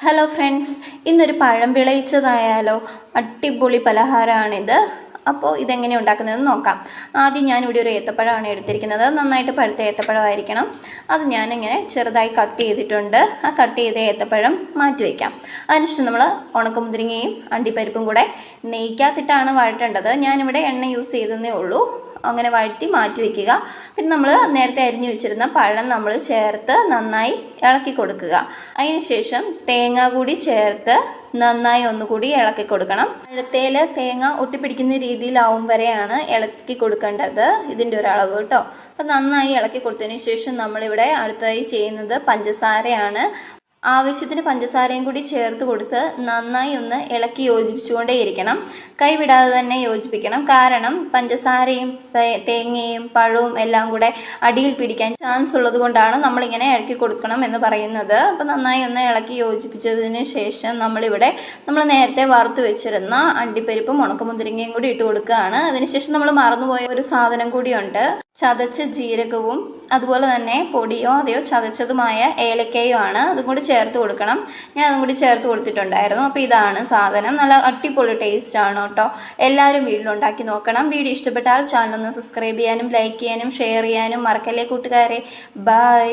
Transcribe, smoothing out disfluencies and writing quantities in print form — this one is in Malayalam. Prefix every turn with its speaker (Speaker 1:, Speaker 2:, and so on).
Speaker 1: ഹലോ ഫ്രണ്ട്സ്, ഇന്നൊരു പഴം വിളയിച്ചതായാലോ. അടിപൊളി പലഹാരമാണിത്. അപ്പോൾ ഇതെങ്ങനെ ഉണ്ടാക്കുന്നതെന്ന് നോക്കാം. ആദ്യം ഞാനിവിടെ ഒരു ഏത്തപ്പഴമാണ് എടുത്തിരിക്കുന്നത്. നന്നായിട്ട് പഴുത്ത ഏത്തപ്പഴമായിരിക്കണം. അത് ഞാനിങ്ങനെ ചെറുതായി കട്ട് ചെയ്തിട്ടുണ്ട്. ആ കട്ട് ചെയ്ത ഏത്തപ്പഴം മാറ്റി വയ്ക്കാം. അതിനുശേഷം നമ്മൾ ഉണക്കമുന്തിരിങ്ങയും അണ്ടിപ്പരിപ്പും കൂടെ നെയ്ക്കകത്തിട്ടാണ് വഴറ്റേണ്ടത്. ഞാനിവിടെ എണ്ണ യൂസ് ചെയ്തതേ ഉള്ളൂ. അങ്ങനെ വഴറ്റി മാറ്റി വയ്ക്കുക. പിന്നെ നമ്മൾ നേരത്തെ അരിഞ്ഞു വെച്ചിരുന്ന പഴം നമ്മൾ ചേർത്ത് നന്നായി ഇളക്കി കൊടുക്കുക. അതിനുശേഷം തേങ്ങ കൂടി ചേർത്ത് നന്നായി ഒന്നുകൂടി ഇളക്കി കൊടുക്കണം. പഴത്തേൽ തേങ്ങ ഒട്ടിപ്പിടിക്കുന്ന രീതിയിലാവും വരെയാണ് ഇളക്കി കൊടുക്കേണ്ടത്. ഇതിൻ്റെ ഒരു അളവ് കേട്ടോ. അപ്പം നന്നായി ഇളക്കി കൊടുത്തതിന് ശേഷം നമ്മളിവിടെ അടുത്തതായി ചെയ്യുന്നത് പഞ്ചസാരയാണ്. ആവശ്യത്തിന് പഞ്ചസാരയും കൂടി ചേർത്ത് കൊടുത്ത് നന്നായി ഒന്ന് ഇളക്കി യോജിപ്പിച്ചുകൊണ്ടേയിരിക്കണം. കൈവിടാതെ തന്നെ യോജിപ്പിക്കണം. കാരണം പഞ്ചസാരയും തേങ്ങയും പഴവും എല്ലാം കൂടെ അടിയിൽ പിടിക്കാൻ ചാൻസ് ഉള്ളത് കൊണ്ടാണ് നമ്മളിങ്ങനെ ഇളക്കി കൊടുക്കണം എന്ന് പറയുന്നത്. അപ്പം നന്നായി ഒന്ന് ഇളക്കി യോജിപ്പിച്ചതിന് ശേഷം നമ്മൾ നേരത്തെ വറുത്ത് വെച്ചിരുന്ന അണ്ടിപ്പരിപ്പും ഉണക്കമുന്തിരിങ്ങയും കൂടി ഇട്ട് കൊടുക്കുകയാണ്. അതിനുശേഷം നമ്മൾ മറന്നുപോയ ഒരു സാധനം കൂടിയുണ്ട്. ചതച്ച ജീരകവും അതുപോലെ തന്നെ പൊടിയോ അതെയോ ചതച്ചതുമായ ഏലക്കയോ ആണ്. അതും കൂടി ചേർത്ത് കൊടുക്കണം. ഞാൻ അതും കൂടി ചേർത്ത് കൊടുത്തിട്ടുണ്ടായിരുന്നു. അപ്പോൾ ഇതാണ് സാധനം. നല്ല അടിപൊളി ടേസ്റ്റ് ആണ് കേട്ടോ. എല്ലാവരും വീട്ടിലുണ്ടാക്കി നോക്കണം. വീഡിയോ ഇഷ്ടപ്പെട്ടാൽ ചാനൽ ഒന്ന് സബ്സ്ക്രൈബ് ചെയ്യാനും ലൈക്ക് ചെയ്യാനും ഷെയർ ചെയ്യാനും മറക്കല്ലേ കൂട്ടുകാരെ. ബൈ.